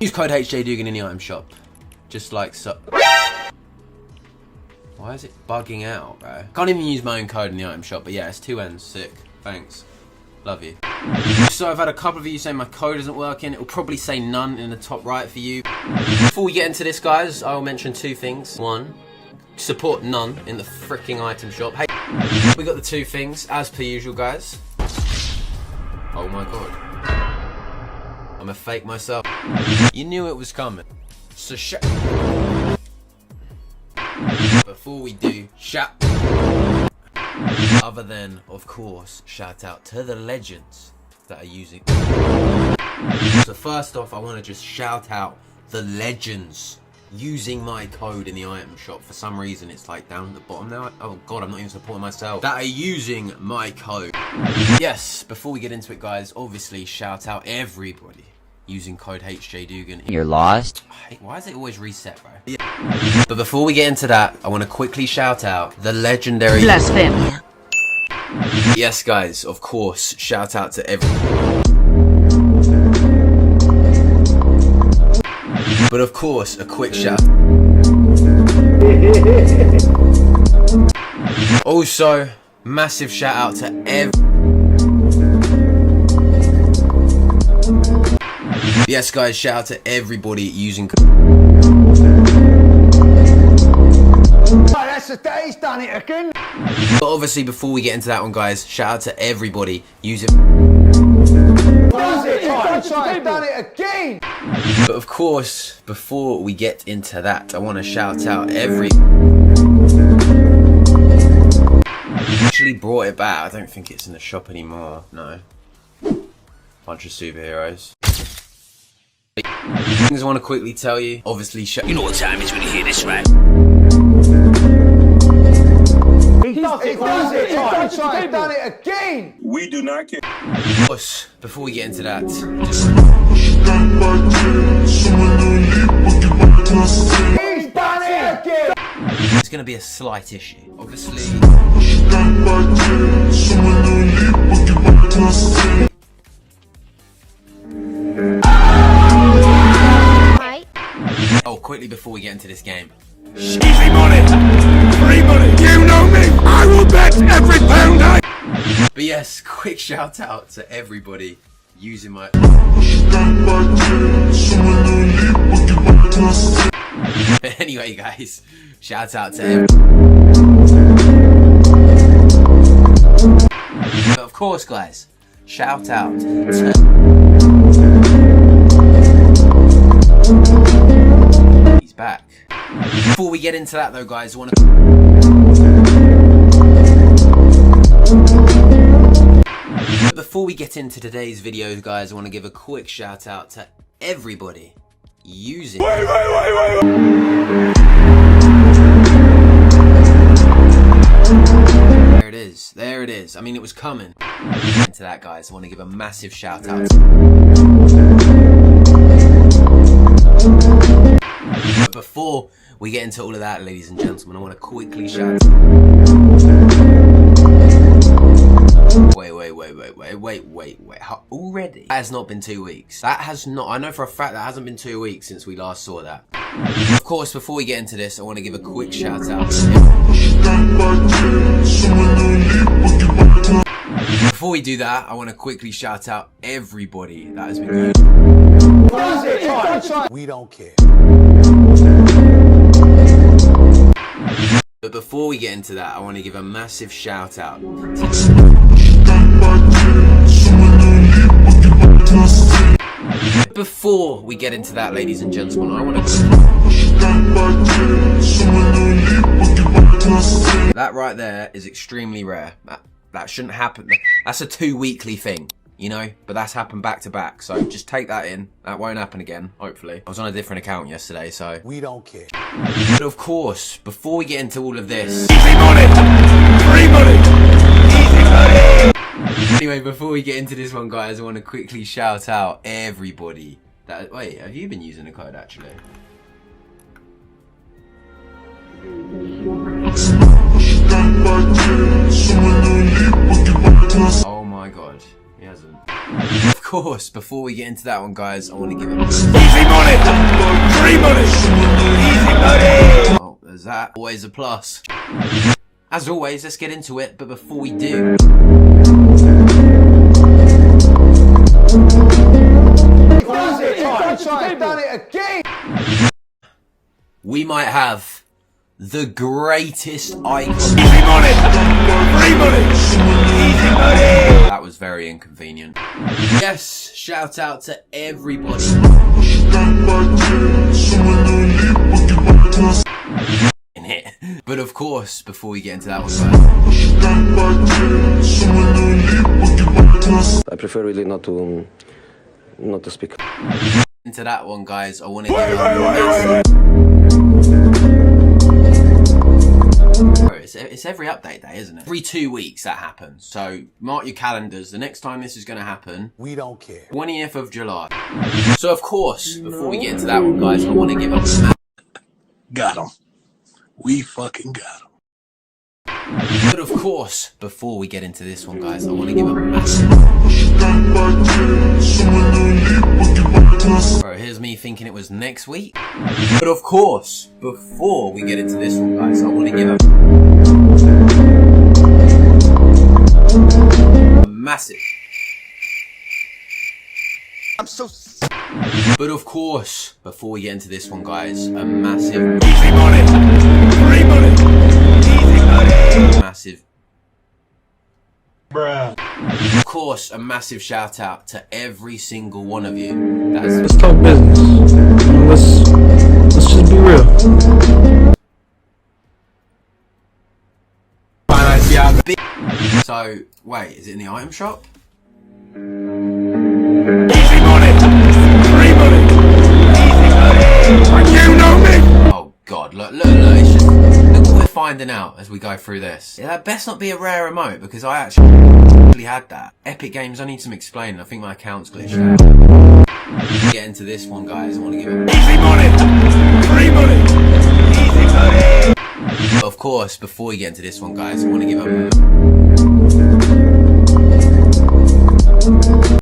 Use code HJDoogan in the item shop. Just like so. Why is it bugging out, bro? Can't even use my own code in the item shop, but yeah, it's 2 N's. Sick. Thanks. Love you. So I've had a couple of you saying my code isn't working. It'll probably say none in the top right for you. Before we get into this, guys, I'll mention 2 things. 1, support None in the freaking item shop. Hey, we got the 2 things, as per usual, guys. Oh my god. I'm a fake myself. You knew it was coming. So before we do, other than, of course, shout out to the legends that are using. So first off, I want to just shout out the legends using my code in the item shop. For some reason, it's like down at the bottom now. Oh god, I'm not even supporting myself. That are using my code. Yes, before we get into it, guys, obviously shout out everybody using code HJDoogan. You're lost? Why is it always reset, bro? Yeah. But before we get into that, I want to quickly shout out the legendary Blasphemia. Yes, guys, of course, shout out to everyone. But of course, a quick shout. Also, massive shout out to Yes, guys, shout out to everybody using. That's the day he's done it again. But obviously, before we get into that one, guys, shout out to everybody using. Done it again. But of course, before we get into that, I want to shout out every. Actually brought it back. I don't think it's in the shop anymore. No. Bunch of superheroes. Things I want to quickly tell you. Obviously, you know what time it is when you hear this, right? He does it again. We do not care. Of course, before we get into that, He's done it again. there's going to be a slight issue. Obviously. Oh, quickly before we get into this game. Easy money. Free money. You know me. I will bet every pound I. But yes, quick shout out to everybody using my. Anyway, guys, shout out to everybody. But of course, guys, shout out to. He's back. Before we get into that though, guys, I want to. But before we get into today's video, guys, I want to give a quick shout out to everybody using. Wait. There it is. I mean, it was coming. Into that, guys, I want to give a massive shout out. But before we get into all of that, ladies and gentlemen, I want to quickly shout. Wait. Already? That has not been 2 weeks. That has not. I know for a fact that hasn't been 2 weeks since we last saw that. Of course, before we get into this, I want to give a quick shout out. Before we do that, I want to quickly shout out everybody that has been using. We don't care. But before we get into that, I want to give a massive shout out. Before we get into that, ladies and gentlemen, I want to. That right there is extremely rare. That shouldn't happen. That's a 2-weekly thing, you know? But that's happened back to back, so just take that in. That won't happen again, hopefully. I was on a different account yesterday, so. We don't care. But of course, before we get into all of this. Easy money. Free money. Easy money. Anyway, before we get into this one, guys, I want to quickly shout out everybody that. Wait, have you been using the code actually? Oh my god, he hasn't. Of course, before we get into that one, guys, I want to give it Easy money! Free money! Easy money! oh, there's that. Always a plus. As always, let's get into it, but before we do... I've done it again. we might have the greatest icon. Easy money! Free money! Easy money! That was very inconvenient. Yes, shout out to everybody. In it. But of course, before we get into that one, guys, I prefer really not to speak. into that one, guys, I want to give it a massive... It's every update day, isn't it? Every 2 weeks that happens. So mark your calendars. The next time this is going to happen, We don't care. 20th of July. So of course, before we get into that one, guys, I want to give a Got him. We fucking got him. But of course, before we get into this one, guys, I want to give a massive... Bro, here's me thinking it was next week. But of course, before we get into this one, guys, I want to give a massive... I'm so But of course, before we get into this one, guys, a massive... easy money! Free money! Easy money! Massive... Bruh. Of course, a massive shout out to every single one of you. That's... Let's talk business. Let's just be real. So, wait, is it in the item shop? Easy money! Free money! Easy money! You know me! Oh god, look, it's just... Look what we're finding out as we go through this. Yeah, that best not be a rare emote, because I actually had that. Epic Games, I need some explaining. I think my account's glitched out. Get into this one, guys. I want to give it... Easy money! Free money! Easy money! But of course, before we get into this one, guys, I want to give a...